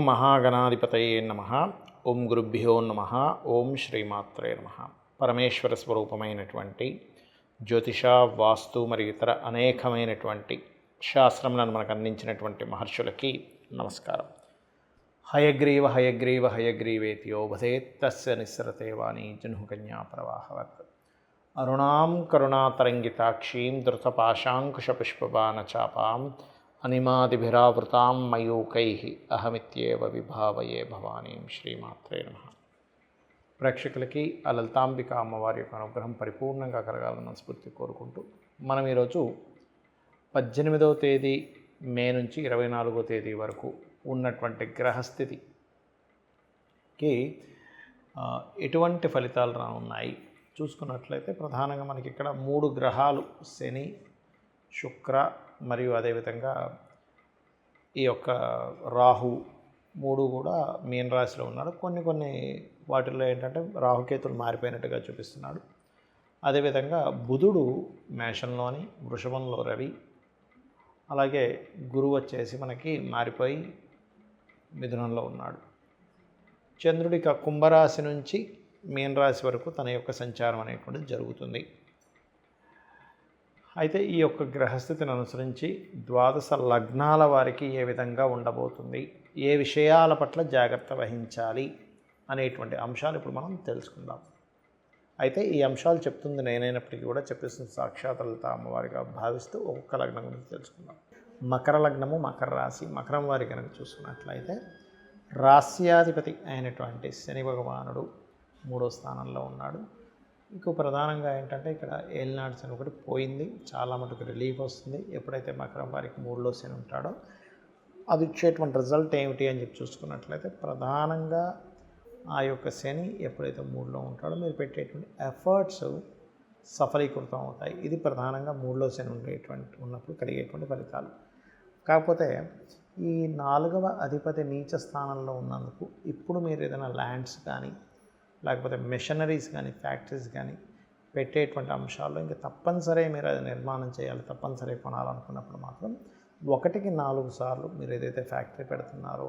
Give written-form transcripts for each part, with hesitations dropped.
మహాగణాధిపతయే నమః. ఓం గురుభ్యో నమః. ఓం శ్రీమాత్రే నమః. పరమేశ్వర స్వరూపమైనటువంటి జ్యోతిష, వాస్తు మరియు ఇతర అనేకమైనటువంటి శాస్త్రములను మనకు అందించినటువంటి మహర్షులకి నమస్కారం. హయగ్రీవ హయగ్రీవ హయగ్రీవేతియో వదేత్ తస్య నిస్సరతే వాణి జహ్నుకన్యా ప్రవాహవత్. అరుణాం కరుణాతరంగితాక్షీం ధృతపాశాంకుశపుష్పబాణచాపాం అనిమాదిభిరావృతాం మయూకైః అహమిత్యేవ విభావయే భవానీం. శ్రీమాత్రే నమః. ప్రేక్షకులకి ఆ లలితాంబిక అమ్మవారి యొక్క అనుగ్రహం పరిపూర్ణంగా కలగాలని మనస్ఫూర్తి కోరుకుంటూ మనం ఈరోజు 18వ తేదీ మే నుంచి 24వ తేదీ వరకు ఉన్నటువంటి గ్రహస్థితికి ఎటువంటి ఫలితాలు రానున్నాయి చూసుకున్నట్లయితే ప్రధానంగా మనకి ఇక్కడ 3 గ్రహాలు శని, శుక్ర మరియు అదేవిధంగా ఈ యొక్క రాహు 3 కూడా మీన రాశిలో ఉన్నాడు. కొన్ని వాటిల్లో ఏంటంటే రాహుకేతులు మారిపోయినట్టుగా చూపిస్తున్నాడు. అదేవిధంగా బుధుడు మేషంలోని, వృషభంలో రవి, అలాగే గురువు వచ్చేసి మనకి మారిపోయి మిథునంలో ఉన్నాడు. చంద్రుడిక కుంభరాశి నుంచి మీన రాశి వరకు తన యొక్క సంచారం అనేటువంటిది జరుగుతుంది. అయితే ఈ యొక్క గ్రహస్థితిని అనుసరించి ద్వాదశ లగ్నాల వారికి ఏ విధంగా ఉండబోతుంది, ఏ విషయాల పట్ల జాగ్రత్త వహించాలి అనేటువంటి అంశాలు ఇప్పుడు మనం తెలుసుకుందాం. అయితే ఈ అంశాలు చెప్తుంది నేనైనప్పటికీ కూడా చెప్పేస్తుంది సాక్షాత్ లలిత అమ్మవారిగా భావిస్తూ ఒక్కొక్క లగ్నం గురించి తెలుసుకుందాం. మకర లగ్నము, మకర రాశి. మకరం వారి కనుక చూసుకున్నట్లయితే రాస్యాధిపతి అయినటువంటి శని భగవానుడు 3వ స్థానంలో ఉన్నాడు. ఇంకో ప్రధానంగా ఏంటంటే ఇక్కడ ఏలినాడు శని ఒకటి పోయింది, చాలా మటుకు రిలీఫ్ వస్తుంది. ఎప్పుడైతే మకరం వారికి 3లో శని ఉంటాడో అది ఇచ్చేటువంటి రిజల్ట్ ఏమిటి అని చెప్పి చూసుకున్నట్లయితే ప్రధానంగా ఆ యొక్క శని ఎప్పుడైతే 3లో ఉంటాడో మీరు పెట్టేటువంటి ఎఫర్ట్స్ సఫలీకృతం అవుతాయి. ఇది ప్రధానంగా 3లో శని ఉన్నప్పుడు కలిగేటువంటి ఫలితాలు. కాకపోతే ఈ 4వ అధిపతి నీచ స్థానంలో ఉన్నందుకు ఇప్పుడు మీరు ఏదైనా ల్యాండ్స్ కానీ లేకపోతే మెషనరీస్ కానీ ఫ్యాక్టరీస్ కానీ పెట్టేటువంటి అంశాల్లో ఇంకా తప్పనిసరి మీరు అది నిర్మాణం చేయాలి, తప్పనిసరి కొనాలనుకున్నప్పుడు మాత్రం 1కి 4 సార్లు మీరు ఏదైతే ఫ్యాక్టరీ పెడుతున్నారో,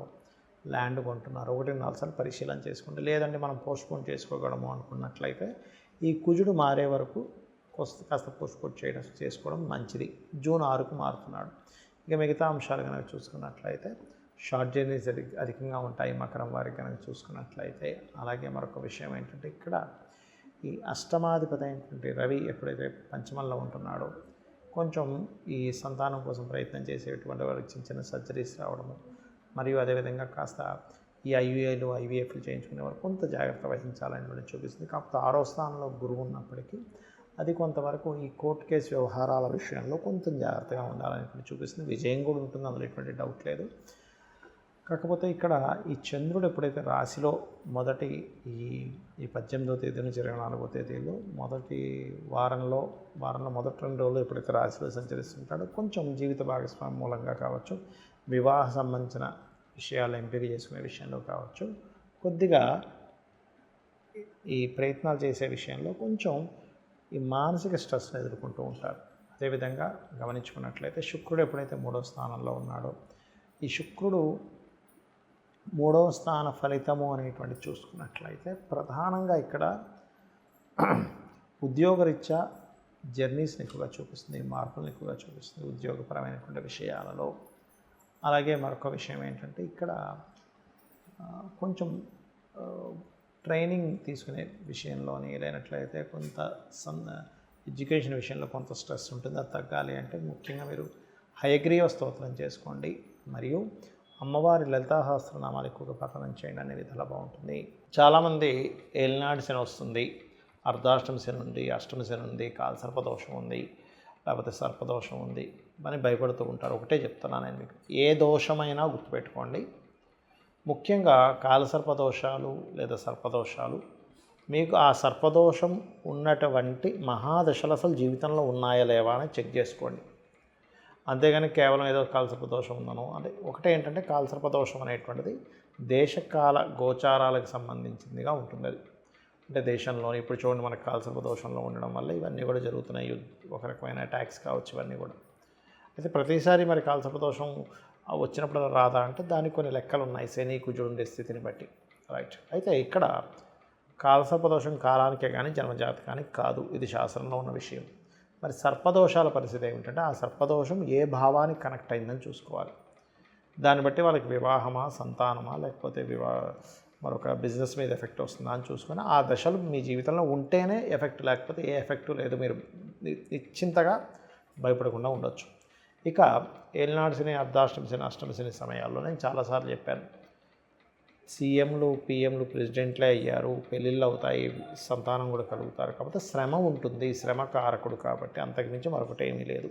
ల్యాండ్ కొంటున్నారో 1కి 4 సార్లు పరిశీలన చేసుకోండి. లేదంటే మనం పోస్ట్పోన్ చేసుకోగలము అనుకున్నట్లయితే ఈ కుజుడు మారే వరకు కాస్త పోస్ట్పోన్ చేసుకోవడం మంచిది. జూన్ 6కు మారుతున్నాడు. ఇక మిగతా అంశాలు కనుక చూసుకున్నట్లయితే షార్ట్ జర్నీస్ అధికంగా ఉంటాయి మకరం వారికి కనుక చూసుకున్నట్లయితే. అలాగే మరొక విషయం ఏంటంటే ఇక్కడ ఈ అష్టమాధిపతి అయినటువంటి రవి ఎప్పుడైతే పంచమంలో ఉంటున్నాడో కొంచెం ఈ సంతానం కోసం ప్రయత్నం చేసేటువంటి వారికి చిన్న సర్జరీస్ రావడము, మరియు అదేవిధంగా కాస్త ఈ ఐవీఐలు ఐవీఎఫ్లు చేయించుకునే వారు కొంత జాగ్రత్త వహించాలని చూపిస్తుంది. కాకపోతే 6వ స్థానంలో గురువు ఉన్నప్పటికీ అది కొంతవరకు ఈ కోర్టు కేసు వ్యవహారాల విషయంలో కొంత జాగ్రత్తగా ఉండాలని చూపిస్తుంది. విజయం కూడా ఉంటుంది, అందులో ఎటువంటి డౌట్ లేదు. కాకపోతే ఇక్కడ ఈ చంద్రుడు ఎప్పుడైతే రాశిలో మొదటి ఈ 18వ తేదీ నుంచి 24వ తేదీలో మొదటి వారంలో మొదటి 2 రోజులు ఎప్పుడైతే రాశిలో సంచరిస్తుంటాడో కొంచెం జీవిత భాగస్వామి మూలంగా కావచ్చు, వివాహ సంబంధించిన విషయాలు ఎంపిక చేసుకునే విషయంలో కావచ్చు, కొద్దిగా ఈ ప్రయత్నాలు చేసే విషయంలో కొంచెం ఈ మానసిక స్ట్రెస్ని ఎదుర్కొంటూ ఉంటారు. అదేవిధంగా గమనించుకున్నట్లయితే శుక్రుడు ఎప్పుడైతే 3వ స్థానంలో ఉన్నాడో ఈ శుక్రుడు 3వ స్థాన ఫలితము అనేటువంటి చూసుకున్నట్లయితే ప్రధానంగా ఇక్కడ ఉద్యోగరీత్యా జర్నీస్ని ఎక్కువగా చూపిస్తుంది, మార్పులను ఎక్కువగా చూపిస్తుంది ఉద్యోగపరమైనటువంటి విషయాలలో. అలాగే మరొక విషయం ఏంటంటే ఇక్కడ కొంచెం ట్రైనింగ్ తీసుకునే విషయంలోని లేనట్లయితే కొంత ఎడ్యుకేషన్ విషయంలో కొంత స్ట్రెస్ ఉంటుంది. అది తగ్గాలి అంటే ముఖ్యంగా మీరు హయగ్రీవ స్తోత్రం చేసుకోండి, మరియు అమ్మవారి లలితా సహస్రనామాలు ఎక్కువగా పఠనం చేయండి, అనేది చాలా బాగుంటుంది. చాలామంది ఏలినాడు శని వస్తుంది, అర్ధాష్టమ శని ఉంది, అష్టమ శని ఉంది, కాలసర్పదోషం ఉంది, లేకపోతే సర్పదోషం ఉంది అని భయపడుతూ ఉంటారు. ఒకటే చెప్తున్నాను నేను మీకు, ఏ దోషమైనా గుర్తుపెట్టుకోండి. ముఖ్యంగా కాలసర్పదోషాలు లేదా సర్పదోషాలు మీకు ఆ సర్పదోషం ఉన్నటువంటి మహాదశలు అసలు జీవితంలో ఉన్నాయా లేవా అని చెక్ చేసుకోండి. అంతేగాని కేవలం ఏదో కాలసర్పదోషం ఉందనో అంటే ఒకటే ఏంటంటే కాలసర్పదోషం అనేటువంటిది దేశకాల గోచారాలకు సంబంధించిందిగా ఉంటుంది. అది అంటే దేశంలో ఇప్పుడు చూడండి మనకు కాలసర్పదోషంలో ఉండడం వల్ల ఇవన్నీ కూడా జరుగుతున్నాయి. ఒక రకమైన అటాక్స్ కావచ్చు ఇవన్నీ కూడా. అయితే ప్రతిసారి మరి కాలసర్పదోషం వచ్చినప్పుడు రాదా అంటే దానికి కొన్ని లెక్కలు ఉన్నాయి శని కుజుడు ఉండే స్థితిని బట్టి. రైట్. అయితే ఇక్కడ కాలసర్పదోషం కాలానికే కానీ జన్మజాతకానికి కాదు, ఇది శాస్త్రంలో ఉన్న విషయం. మరి సర్పదోషాల పరిస్థితి ఏమిటంటే ఆ సర్పదోషం ఏ భావానికి కనెక్ట్ అయిందని చూసుకోవాలి. దాన్ని బట్టి వాళ్ళకి వివాహమా, సంతానమా, లేకపోతే మరొక బిజినెస్ మీద ఎఫెక్ట్ వస్తుందా అని చూసుకొని ఆ దశలు మీ జీవితంలో ఉంటేనే ఎఫెక్ట్, లేకపోతే ఏ ఎఫెక్టు లేదు, మీరు నిశ్చింతగా భయపడకుండా ఉండొచ్చు. ఇక ఏలినాడు శని, అర్ధాష్టమి శని, అష్టమి శని సమయాల్లో నేను చాలాసార్లు చెప్పాను, సీఎంలు, పిఎంలు, ప్రెసిడెంట్లే అయ్యారు, పెళ్ళిళ్ళు అవుతాయి, సంతానం కూడా కలుగుతారు. కాబట్టి శ్రమ ఉంటుంది, శ్రమ కారకుడు కాబట్టి అంతకుమించి మరొకటి ఏమీ లేదు.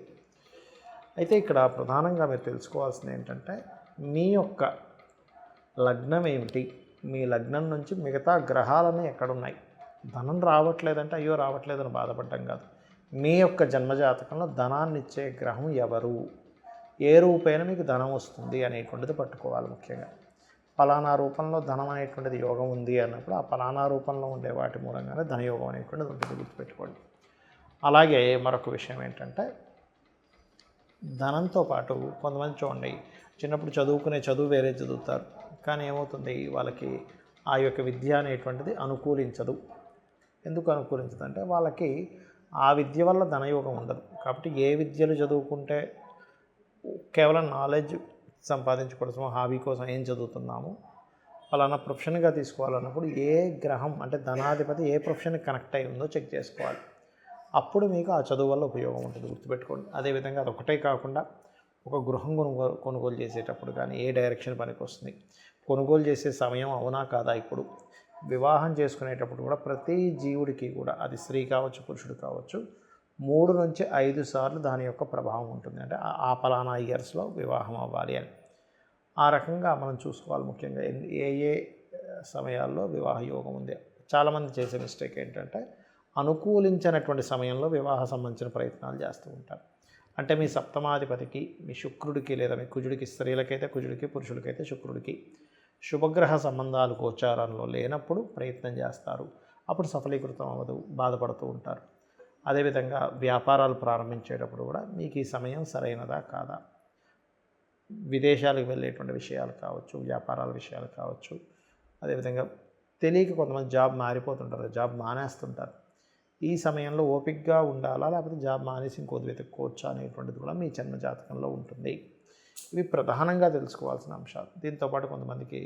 అయితే ఇక్కడ ప్రధానంగా మీరు తెలుసుకోవాల్సింది ఏంటంటే మీ యొక్క లగ్నం ఏమిటి, మీ లగ్నం నుంచి మిగతా గ్రహాలన్నీ ఎక్కడున్నాయి. ధనం రావట్లేదంటే అయ్యో రావట్లేదని బాధపడటం కాదు, మీ యొక్క జన్మజాతకంలో ధనాన్ని ఇచ్చే గ్రహం ఎవరు, ఏ రూపేణ మీకు ధనం వస్తుంది అనేటువంటిది పట్టుకోవాలి. ముఖ్యంగా ఫలానా రూపంలో ధనం అనేటువంటిది యోగం ఉంది అన్నప్పుడు ఆ ఫలానా రూపంలో ఉండే వాటి మూలంగానే ధనయోగం అనేటువంటిది ఉంటుంది, గుర్తుపెట్టుకోండి. అలాగే మరొక విషయం ఏంటంటే ధనంతో పాటు కొంతమంది చూడండి, చిన్నప్పుడు చదువుకునే చదువు వేరే చదువుతారు, కానీ ఏమవుతుంది వాళ్ళకి ఆ యొక్క విద్య అనేటువంటిది అనుకూలించదు. ఎందుకు అనుకూలించదు అంటే వాళ్ళకి ఆ విద్య వల్ల ధనయోగం ఉండదు. కాబట్టి ఏ విద్యలు చదువుకుంటే కేవలం నాలెడ్జ్ సంపాదించుకోవడం, హాబీ కోసం ఏం చదువుతున్నాము, ఫలానా ప్రొఫెషన్గా తీసుకోవాలన్నప్పుడు ఏ గ్రహం అంటే ధనాధిపతి ఏ ప్రొఫెషన్కి కనెక్ట్ అయి ఉందో చెక్ చేసుకోవాలి. అప్పుడు మీకు ఆ చదువు వల్ల ఉపయోగం ఉంటుంది, గుర్తుపెట్టుకోండి. అదేవిధంగా అదొకటే కాకుండా ఒక గృహం కొనుగోలు చేసేటప్పుడు కానీ ఏ డైరెక్షన్ పనికి వస్తుంది, కొనుగోలు చేసే సమయం అవునా కాదా, ఇప్పుడు వివాహం చేసుకునేటప్పుడు కూడా ప్రతి జీవుడికి కూడా అది స్త్రీ కావచ్చు, పురుషుడు కావచ్చు, 3 నుంచి 5 సార్లు దాని యొక్క ప్రభావం ఉంటుంది. అంటే ఆ పలానా ఇయర్స్లో వివాహం అవ్వాలి అని ఆ రకంగా మనం చూసుకోవాలి. ముఖ్యంగా ఏ సమయాల్లో వివాహ యోగం ఉంది. చాలామంది చేసే మిస్టేక్ ఏంటంటే అనుకూలించినటువంటి సమయంలో వివాహ సంబంధించిన ప్రయత్నాలు చేస్తూ ఉంటారు. అంటే మీ సప్తమాధిపతికి, మీ శుక్రుడికి లేదా మీ కుజుడికి, స్త్రీలకైతే కుజుడికి, పురుషులకైతే శుక్రుడికి శుభగ్రహ సంబంధాలు గోచారంలో లేనప్పుడు ప్రయత్నం చేస్తారు. అప్పుడు సఫలీకృతం అవ్వదు, బాధపడుతూ ఉంటారు. అదేవిధంగా వ్యాపారాలు ప్రారంభించేటప్పుడు కూడా మీకు ఈ సమయం సరైనదా కాదా, విదేశాలకు వెళ్ళేటువంటి విషయాలు కావచ్చు, వ్యాపారాల విషయాలు కావచ్చు. అదేవిధంగా తెలియక కొంతమంది జాబ్ మారిపోతుంటారు, జాబ్ మానేస్తుంటారు. ఈ సమయంలో ఓపికగా ఉండాలా, లేకపోతే జాబ్ మానేసి ఇంకోటి వెతుక్కోవచ్చా అనేటువంటిది కూడా మీ జన్మ జాతకంలో ఉంటుంది. ఇవి ప్రధానంగా తెలుసుకోవాల్సిన అంశాలు. దీంతోపాటు కొంతమందికి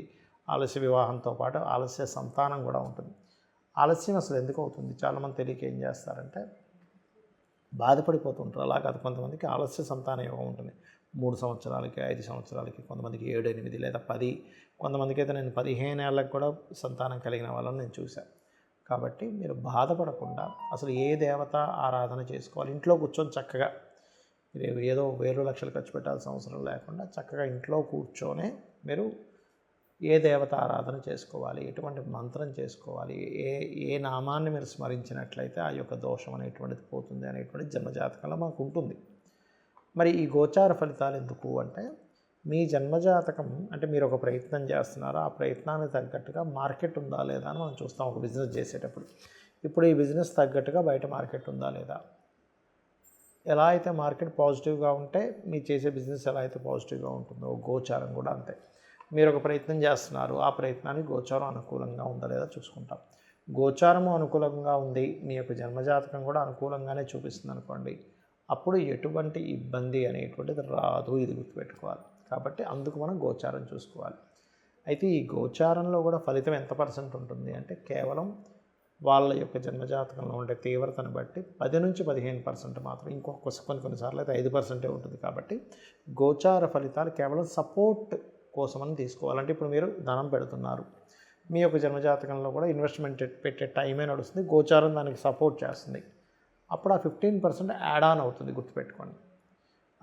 ఆలస్య వివాహంతో పాటు ఆలస్య సంతానం కూడా ఉంటుంది. ఆలస్యం అసలు ఎందుకు అవుతుంది, చాలామంది తెలియక ఏం చేస్తారంటే బాధపడిపోతుంటారు. అలా కాదు, కొంతమందికి ఆలస్య సంతాన యోగం ఉంటుంది. 3 సంవత్సరాలకి, 5 సంవత్సరాలకి, కొంతమందికి 7, 8 లేదా 10, కొంతమందికి అయితే నేను 15 ఏళ్ళకి కూడా సంతానం కలిగిన వాళ్ళని నేను చూశాను. కాబట్టి మీరు బాధపడకుండా అసలు ఏ దేవత ఆరాధన చేసుకోవాలి, ఇంట్లో కూర్చొని చక్కగా మీరు ఏదో వేలు లక్షలు ఖర్చు పెట్టాల్సిన అవసరం లేకుండా చక్కగా ఇంట్లో కూర్చొనే మీరు ఏ దేవత ఆరాధన చేసుకోవాలి, ఎటువంటి మంత్రం చేసుకోవాలి, ఏ నామాన్ని మీరు స్మరించినట్లయితే ఆ యొక్క దోషం అనేటువంటిది పోతుంది అనేటువంటి జన్మజాతకంలో మాకు ఉంటుంది. మరి ఈ గోచార ఫలితాలు ఎందుకు అంటే మీ జన్మజాతకం అంటే మీరు ఒక ప్రయత్నం చేస్తున్నారు, ఆ ప్రయత్నానికి తగ్గట్టుగా మార్కెట్ ఉందా లేదా అని మనం చూస్తాం ఒక బిజినెస్ చేసేటప్పుడు. ఇప్పుడు ఈ బిజినెస్ తగ్గట్టుగా బయట మార్కెట్ ఉందా లేదా, ఎలా అయితే మార్కెట్ పాజిటివ్గా ఉంటే మీ చేసే బిజినెస్ ఎలా అయితే పాజిటివ్గా ఉంటుందో గోచారం కూడా అంతే. మీరు ఒక ప్రయత్నం చేస్తున్నారు, ఆ ప్రయత్నానికి గోచారం అనుకూలంగా ఉందా లేదా చూసుకుంటాం. గోచారము అనుకూలంగా ఉంది, మీ యొక్క జన్మజాతకం కూడా అనుకూలంగానే చూపిస్తుంది అనుకోండి, అప్పుడు ఎటువంటి ఇబ్బంది అనేటువంటిది రాదు, ఇది గుర్తుపెట్టుకోవాలి. కాబట్టి అందుకు మనం గోచారం చూసుకోవాలి. అయితే ఈ గోచారంలో కూడా ఫలితం ఎంత % ఉంటుంది అంటే కేవలం వాళ్ళ యొక్క జన్మజాతకంలో ఉండే తీవ్రతను బట్టి 10 నుంచి 15% మాత్రం, కొన్నిసార్లు అయితే 5% ఉంటుంది. కాబట్టి గోచార ఫలితాలు కేవలం సపోర్ట్ కోసమని తీసుకోవాలంటే ఇప్పుడు మీరు ధనం పెడుతున్నారు, మీ యొక్క జన్మజాతకంలో కూడా ఇన్వెస్ట్మెంట్ పెట్టే టైమే నడుస్తుంది, గోచారం దానికి సపోర్ట్ చేస్తుంది, అప్పుడు ఆ 15% యాడ్ ఆన్ అవుతుంది, గుర్తుపెట్టుకోండి.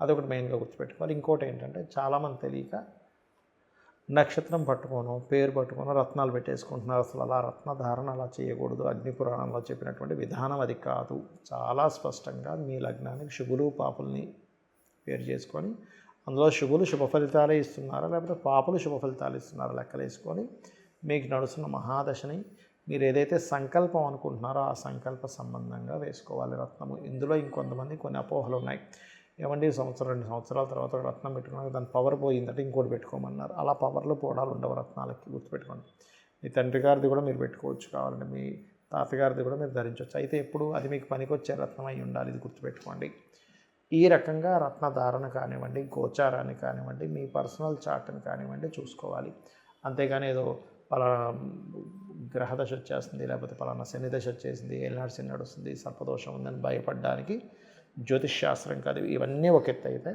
అదొకటి మెయిన్గా గుర్తుపెట్టుకోవాలి. ఇంకోటి ఏంటంటే చాలామంది తెలియక నక్షత్రం పట్టుకోను, పేరు పట్టుకోను రత్నాలు పెట్టేసుకుంటున్నారు. అసలు అలా రత్నధారణ అలా చేయకూడదు, అగ్నిపురాణంలో చెప్పినటువంటి విధానం అది కాదు. చాలా స్పష్టంగా మీ లగ్నానికి శుభులు పాపుల్ని పేరు చేసుకొని అందులో శుభులు శుభ ఫలితాలే ఇస్తున్నారా లేకపోతే పాపులు శుభ ఫలితాలు ఇస్తున్నారా లెక్కలేసుకొని మీకు నడుస్తున్న మహాదశని మీరు ఏదైతే సంకల్పం అనుకుంటున్నారో ఆ సంకల్ప సంబంధంగా వేసుకోవాలి రత్నము. ఇందులో ఇంకొంతమంది కొన్ని అపోహలు ఉన్నాయి. ఏమండి సంవత్సరం 2 సంవత్సరాల తర్వాత ఒక రత్నం పెట్టుకున్నాక దాని పవర్ పోయిందంటే ఇంకోటి పెట్టుకోమన్నారు. అలా పవర్లు పోవడాలు ఉండవు రత్నాలకి, గుర్తుపెట్టుకోండి. మీ తండ్రి గారిది కూడా మీరు పెట్టుకోవచ్చు, కావాలంటే మీ తాతగారిది కూడా మీరు ధరించవచ్చు. అయితే ఎప్పుడు అది మీకు పనికొచ్చే రత్నం అయి ఉండాలి, ఇది గుర్తుపెట్టుకోండి. ఈ రకంగా రత్న ధారణ కానివ్వండి, గోచారాన్ని కానివ్వండి, మీ పర్సనల్ చార్ట్ని కానివ్వండి చూసుకోవాలి. అంతేగాని ఏదో పలానా గ్రహదశ వచ్చేస్తుంది, లేకపోతే పలానా శని దశ వచ్చేసింది, ఏలినాడు శని నడుస్తుంది, సర్పదోషం ఉందని భయపడడానికి జ్యోతిష్ శాస్త్రం కాదు. ఇవన్నీ ఒక ఎత్తు అయితే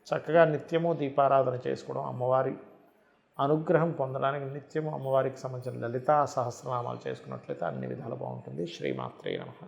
చక్కగా నిత్యము దీపారాధన చేసుకోవడం, అమ్మవారి అనుగ్రహం పొందడానికి నిత్యము అమ్మవారికి సంబంధించిన లలితా సహస్రనామాలు చేసుకున్నట్లయితే అన్ని విధాలు బాగుంటుంది. శ్రీమాత్రే నమః.